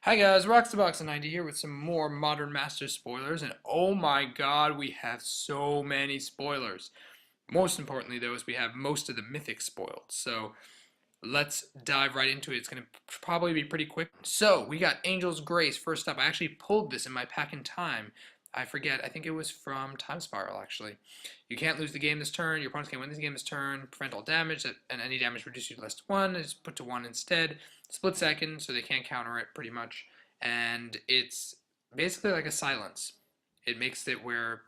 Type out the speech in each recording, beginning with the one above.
Hi guys, Roxtabox90 here with some more Modern Masters spoilers, and oh my god, we have so many spoilers. Most importantly though is we have most of the Mythics spoiled, so let's dive right into it. It's going to probably be pretty quick. So, we got Angel's Grace first up. I actually pulled this in my pack in time. I forget, I think it was from Time Spiral actually. You can't lose the game this turn, your opponents can't win this game this turn, prevent all damage, and any damage reduced to less to 1 is put to 1 instead. Split second, so they can't counter it pretty much. And it's basically like a silence. It makes it where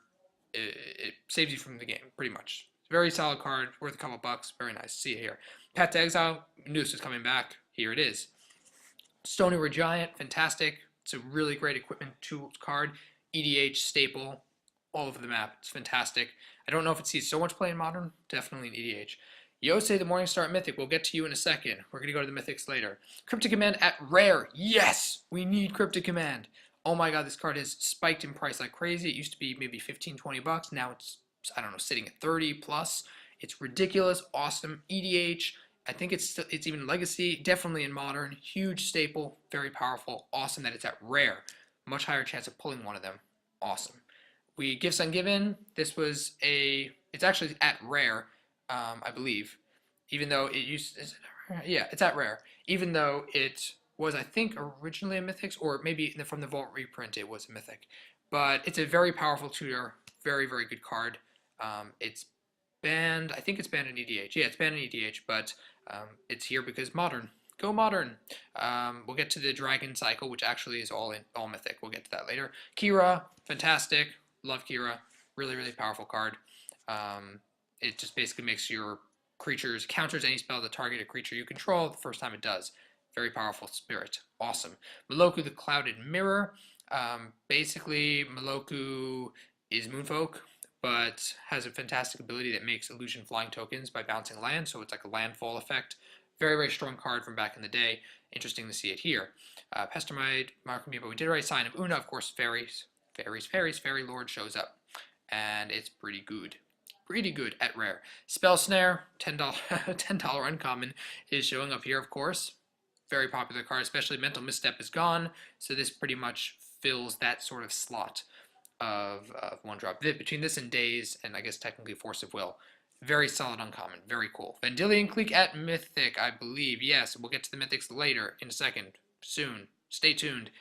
it saves you from the game, pretty much. Very solid card, worth a couple bucks. Very nice. See it here. Path to Exile, knew this was coming back. Here it is. Stony Red Giant, fantastic. It's a really great equipment tool card. EDH staple, all over the map. It's fantastic. I don't know if it sees so much play in Modern. Definitely in EDH. Yosei the Morningstar Mythic, we'll get to you in a second. We're going to go to the Mythics later. Cryptic Command at rare. Yes! We need Cryptic Command. Oh my god, this card has spiked in price like crazy. It used to be maybe 15, 20 bucks. Now it's, I don't know, sitting at 30 plus. It's ridiculous, awesome. EDH, I think it's even Legacy, definitely in Modern. Huge staple, very powerful, awesome that it's at rare. Much higher chance of pulling one of them. Awesome. We Gifts Ungiven, this was it's actually at rare, I believe. Even though it used, yeah, it's at rare. Even though it was, I think, originally a Mythics, or maybe from the Vault reprint it was a Mythic. But it's a very powerful tutor, very, very good card. It's banned, I think it's banned in EDH. Yeah, it's banned in EDH, but it's here because Modern. Go Modern. We'll get to the Dragon Cycle, which actually is all Mythic. We'll get to that later. Kira, fantastic. Love Kira. Really, really powerful card. It just basically makes your creatures counters any spell that target a creature you control the first time it does. Very powerful spirit. Awesome. Meloku the Clouded Mirror. Basically, Meloku is Moonfolk, but has a fantastic ability that makes illusion flying tokens by bouncing land, so it's like a landfall effect. Very, very strong card from back in the day. Interesting to see it here. Pestermide, Mark Amiibo, we did already sign of Una, of course, Fairies. Fairy Lord shows up. And it's pretty good. Pretty good at rare. Spell Snare, $10, $10 uncommon, is showing up here, of course. Very popular card, especially Mental Misstep is gone, so this pretty much fills that sort of slot of one drop. Between this and Days, and I guess technically Force of Will, very solid uncommon, very cool. Vendilion Clique at Mythic, I believe. Yes, we'll get to the Mythics later in a second. Soon. Stay tuned.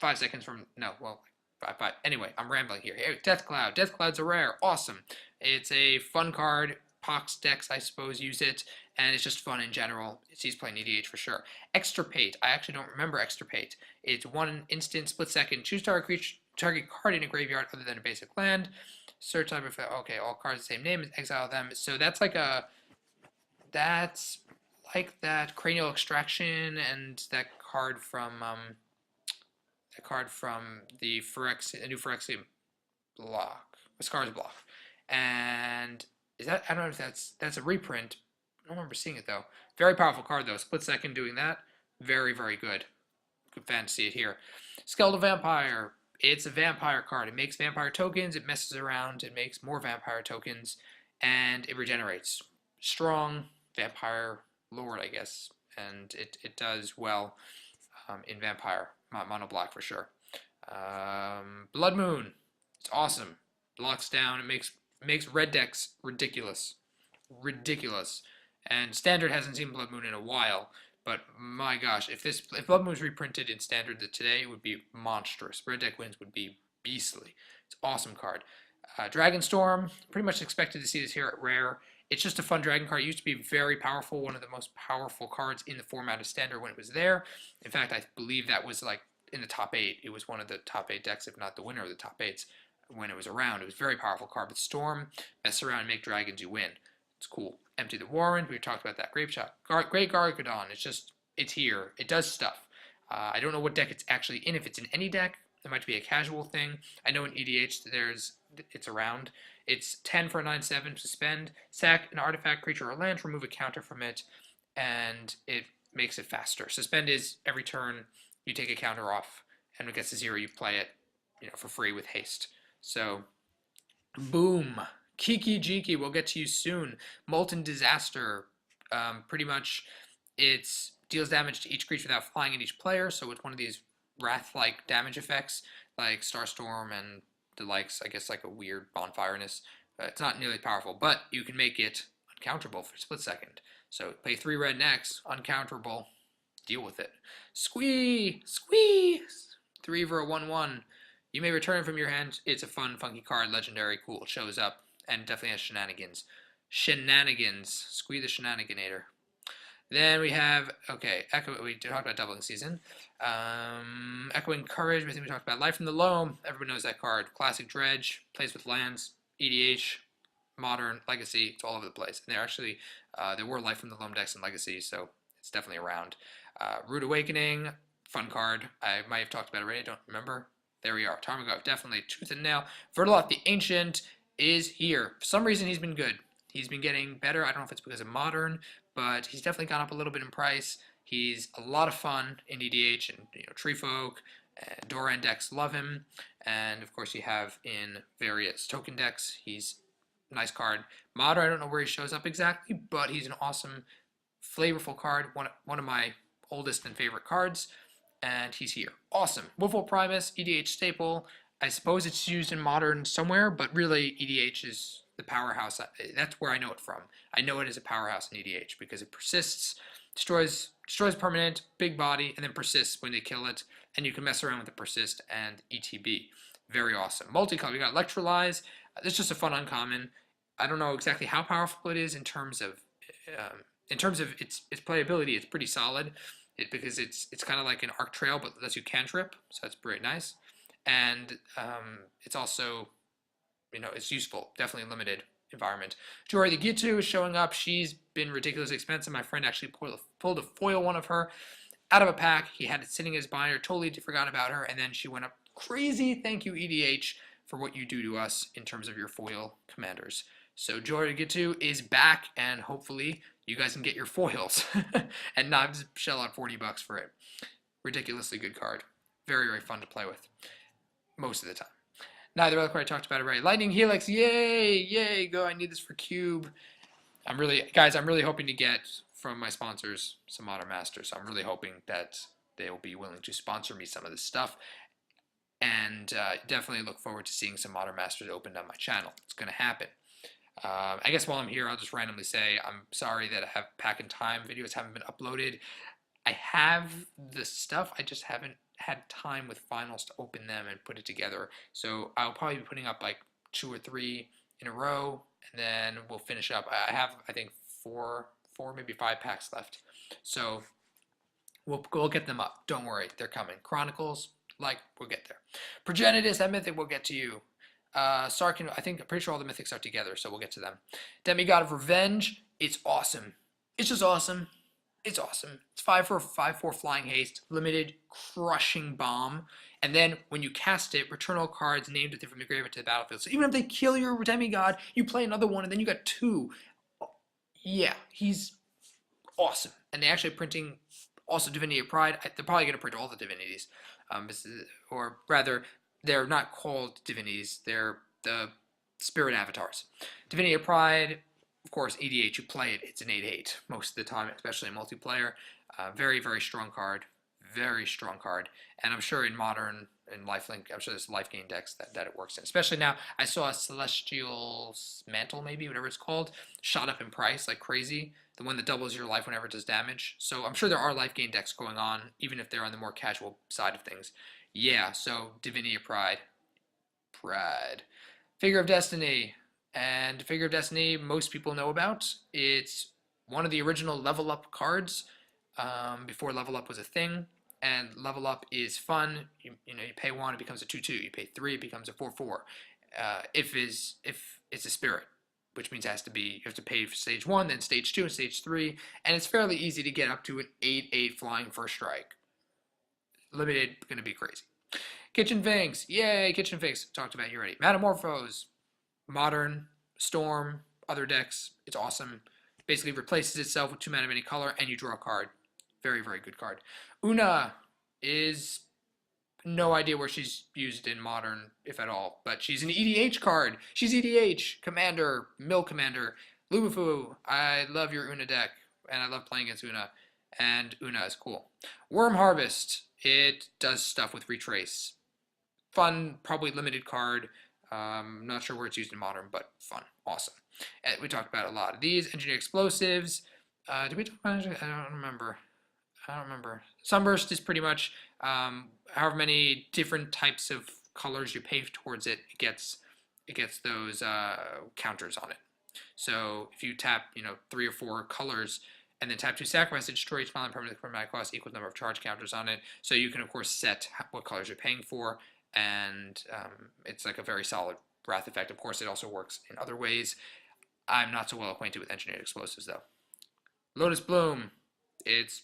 5 seconds from, no, well, 5. Anyway, I'm rambling here. Hey, Death Cloud. Death Cloud's a rare. Awesome. It's a fun card. Pox decks, I suppose, use it, and it's just fun in general. He's playing EDH for sure. Extirpate. I actually don't remember Extirpate. It's 1 instant, split second. Choose target card in a graveyard other than a basic land. Search type of, okay, all cards the same name, exile them. So that's like that Cranial Extraction and that card from the new Phyrexian block, Scar's block. And is that, I don't know if that's a reprint. I don't remember seeing it though. Very powerful card though. Split second doing that. Very, very good. Good fan to see it here. Skeletal Vampire. It's a vampire card. It makes vampire tokens, it messes around, it makes more vampire tokens, and it regenerates. Strong vampire lord, I guess, and it does well in vampire, mono black for sure. Blood Moon, it's awesome. Locks down, it makes red decks ridiculous. Ridiculous. And Standard hasn't seen Blood Moon in a while, but my gosh, if Blood Moon was reprinted in Standard today, it would be monstrous. Red deck wins would be beastly. It's an awesome card. Dragonstorm, pretty much expected to see this here at rare. It's just a fun dragon card. It used to be very powerful, one of the most powerful cards in the format of Standard when it was there. In fact, I believe that was like in the top 8. It was one of the top 8 decks, if not the winner of the top 8s when it was around. It was a very powerful card. But Storm, mess around and make dragons, you win. It's cool. Empty the Warrant. We talked about that. Grape Shot. Great Gargadon. It's here. It does stuff. I don't know what deck it's actually in. If it's in any deck, it might be a casual thing. I know in EDH it's around. It's 10 for a 9/7. Suspend. Sack an artifact, creature, or land. Remove a counter from it, and it makes it faster. Suspend is every turn you take a counter off, and when it gets to 0, you play it, for free with haste. So, boom. Kiki Jiki, we'll get to you soon. Molten Disaster, pretty much it deals damage to each creature without flying at each player, so it's one of these wrath-like damage effects, like Starstorm and the likes. I guess like a weird bonfireness. It's not nearly powerful, but you can make it uncounterable for a split second. So play 3 red next, uncounterable, deal with it. Squee! Squee! 3 for a 1/1. You may return it from your hand. It's a fun, funky card, legendary, cool. It shows up, and definitely has shenanigans. Shenanigans. Squee the shenaniganator. Then we have, okay, Echo, we talked about Doubling Season. Echoing Courage, I think we talked about Life from the Loam. Everybody knows that card. Classic Dredge, plays with lands, EDH, Modern, Legacy, it's all over the place. And there were Life from the Loam decks in Legacy, so it's definitely around. Rude Awakening, fun card. I might have talked about it already, I don't remember. There we are. Tarmogoyf, definitely Tooth and Nail. Vertaloth the Ancient is here. For some reason, he's been good. He's been getting better. I don't know if it's because of Modern, but he's definitely gone up a little bit in price. He's a lot of fun in EDH, and Tree Folk, Doran decks love him, and of course you have in various token decks. He's a nice card. Modern, I don't know where he shows up exactly, but he's an awesome, flavorful card. One of my oldest and favorite cards, and he's here. Awesome. Wolfwolf Primus, EDH staple. I suppose it's used in Modern somewhere, but really EDH is the powerhouse. That's where I know it from. I know it as a powerhouse in EDH because it persists, destroys permanent, big body, and then persists when they kill it, and you can mess around with the persist and ETB. Very awesome. Multicolor, we got Electrolyze. It's just a fun uncommon. I don't know exactly how powerful it is in terms of its playability. It's pretty solid because it's kind of like an Arc Trail, but lets you cantrip, so that's pretty nice. And it's also, it's useful. Definitely limited environment. Jory the Gitu is showing up. She's been ridiculously expensive. My friend actually pulled a foil one of her out of a pack. He had it sitting in his binder, totally forgot about her, and then she went up crazy. Thank you, EDH, for what you do to us in terms of your foil commanders. So Jory the Gitu is back, and hopefully you guys can get your foils and not shell out $40 for it. Ridiculously good card. Very, very fun to play with most of the time. Neither other card I talked about it already. Lightning Helix, yay, yay, go, I need this for Cube. Guys, I'm really hoping to get from my sponsors some Modern Masters. I'm really hoping that they will be willing to sponsor me some of this stuff. And definitely look forward to seeing some Modern Masters opened on my channel. It's going to happen. I guess while I'm here, I'll just randomly say I'm sorry that I have Pack and Time videos haven't been uploaded. I have the stuff, I just haven't had time with finals to open them and put it together. So I'll probably be putting up like 2 or 3 in a row, and then we'll finish up. I have, I think, 4, maybe 5 packs left. So we'll get them up. Don't worry, they're coming. Chronicles, we'll get there. Progenitus, that Mythic, we'll get to you. Sarkin, I'm pretty sure all the Mythics are together, so we'll get to them. Demigod of Revenge, it's awesome. It's just awesome. It's awesome. It's 5 for 5/4 flying haste, limited crushing bomb, and then when you cast it, return all cards named with it from the graveyard to the battlefield. So even if they kill your demigod, you play another one, and then you got 2. Yeah, he's awesome. And they're actually printing also Divinity of Pride. They're probably going to print all the divinities, or rather, they're not called divinities. They're the spirit avatars. Divinity of Pride. Of course, EDH, you play it, it's an 8/8 most of the time, especially in multiplayer. Very, very strong card. Very strong card. And I'm sure in Modern and Lifelink, I'm sure there's life gain decks that it works in. Especially now, I saw a Celestial Mantle, maybe, whatever it's called, shot up in price like crazy. The one that doubles your life whenever it does damage. So I'm sure there are life gain decks going on, even if they're on the more casual side of things. Yeah, so Divinity of Pride. Figure of Destiny. And Figure of Destiny, most people know about. It's one of the original Level Up cards before Level Up was a thing. And Level Up is fun. You pay 1, it becomes a 2/2. You pay 3, it becomes a 4/4. If it's a spirit, which means you have to pay for stage 1, then stage 2, and stage 3. And it's fairly easy to get up to an 8/8 flying first strike. Limited, gonna be crazy. Kitchen Finks, yay! Kitchen Finks, talked about you already. Metamorphose. Modern, Storm, other decks. It's awesome. Basically replaces itself with 2 mana of any color, and you draw a card. Very, very good card. Una is no idea where she's used in Modern, if at all, but she's an EDH card. She's EDH, Commander, Mill Commander. Lubufu, I love your Una deck, and I love playing against Una, and Una is cool. Worm Harvest It does stuff with Retrace. Fun, probably limited card. Not sure where it's used in Modern, but fun. Awesome. And we talked about a lot of these. Engineered Explosives. Did we talk about it? I don't remember. Sunburst is pretty much however many different types of colors you pay towards it, it gets those counters on it. So if you tap, 3 or 4 colors and then tap 2 sacrifice, it destroys each and permanent chromatic cost equal number of charge counters on it. So you can of course set what colors you're paying for, and it's like a very solid wrath effect. Of course, it also works in other ways. I'm not so well acquainted with engineered explosives though. Lotus Bloom, it's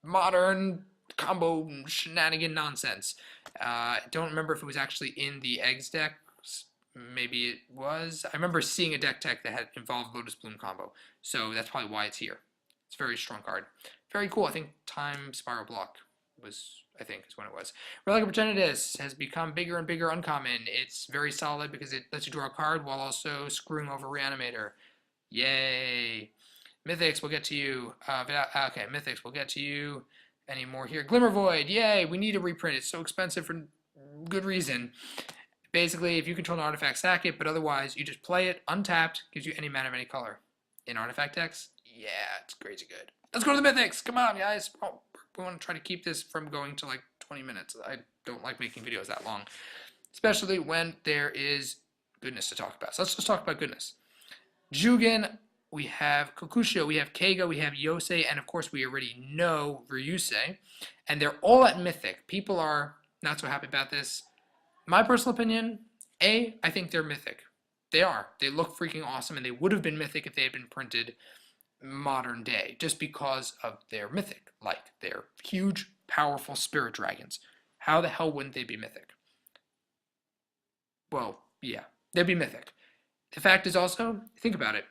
modern combo shenanigan nonsense. I don't remember if it was actually in the eggs deck. Maybe it was. I remember seeing a deck tech that had involved Lotus Bloom combo, so that's probably why it's here. It's a very strong card. Very cool. I think Time Spiral Block was, I think, is when it was. Relic of Progenitus has become bigger and bigger uncommon. It's very solid because it lets you draw a card while also screwing over Reanimator. Yay! Mythics, we'll get to you. Okay, Mythics, we'll get to you. Any more here? Glimmer Void, yay! We need a reprint. It's so expensive for good reason. Basically, if you control an artifact, sack it, but otherwise, you just play it untapped, gives you any mana of any color. In artifact decks, yeah, it's crazy good. Let's go to the Mythics! Come on, guys! Oh, we want to try to keep this from going to like 20 minutes. I don't like making videos that long, especially when there is goodness to talk about. So let's just talk about goodness. Jugen, we have Kokusho, we have Keiga, we have Yosei, and of course we already know Ryusei, and they're all at Mythic. People are not so happy about this. My personal opinion, I think they're Mythic. They are. They look freaking awesome, and they would have been Mythic if they had been printed modern day, just because of their Mythic. Like, they're huge, powerful spirit dragons. How the hell wouldn't they be Mythic? Well, yeah, they'd be Mythic. The fact is also, think about it,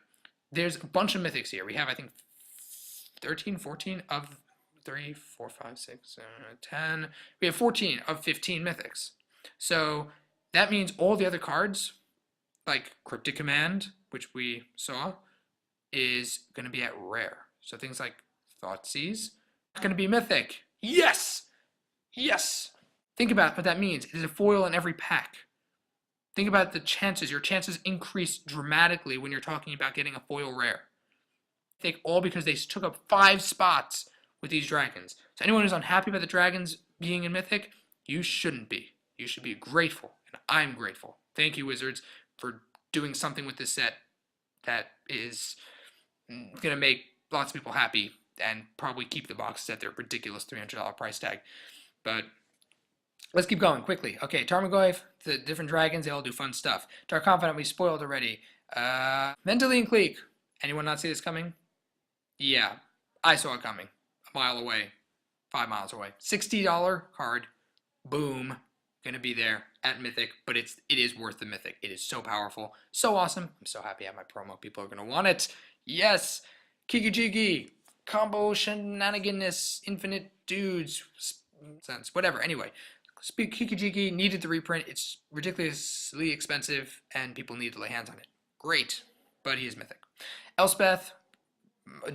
there's a bunch of Mythics here. We have, I think, 13, 14 of 3, 4, 5, 6, 7, 10. We have 14 of 15 Mythics. So that means all the other cards, like Cryptic Command, which we saw, is going to be at rare. So things like Thoughtseize are going to be Mythic. Yes! Yes! Think about what that means. It is a foil in every pack. Think about the chances. Your chances increase dramatically when you're talking about getting a foil rare. I think all because they took up 5 spots with these dragons. So anyone who's unhappy about the dragons being in Mythic, you shouldn't be. You should be grateful, and I'm grateful. Thank you, Wizards, for doing something with this set that is going to make lots of people happy and probably keep the boxes at their ridiculous $300 price tag. But let's keep going quickly. Okay, Tarmogoyf, the different dragons, they all do fun stuff. Dark Confidant, we spoiled already. Mentally and Cleek. Anyone not see this coming? Yeah, I saw it coming. A mile away. 5 miles away. $60 card. Boom. Gonna be there at Mythic, but it is worth the Mythic. It is so powerful, so awesome. I'm so happy I have my promo. People are gonna want it. Yes, Kikijigi, combo shenaniganness, infinite dudes, sense, whatever. Anyway, Kikijigi needed the reprint. It's ridiculously expensive, and people need to lay hands on it. Great, but he is Mythic. Elspeth,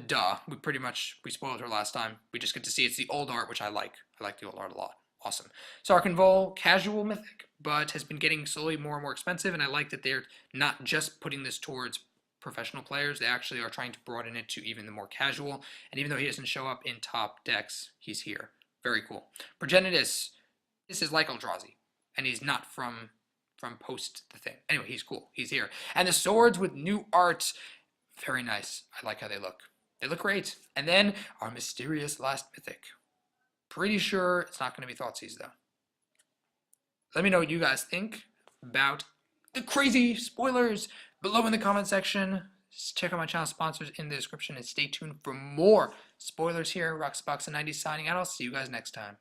duh. We spoiled her last time. We just get to see it's the old art, which I like. I like the old art a lot. Awesome. Sark and Vol, casual Mythic, but has been getting slowly more and more expensive, and I like that they're not just putting this towards professional players. They actually are trying to broaden it to even the more casual, and even though he doesn't show up in top decks, he's here. Very cool. Progenitus, this is like Eldrazi, and he's not from post the thing. Anyway, he's cool. He's here. And the swords with new art, very nice. I like how they look. They look great. And then our mysterious last Mythic. Pretty sure it's not going to be Thoughtseize, though. Let me know what you guys think about the crazy spoilers below in the comment section. Just check out my channel sponsors in the description and stay tuned for more spoilers here. Roxbox and 90 signing out. I'll see you guys next time.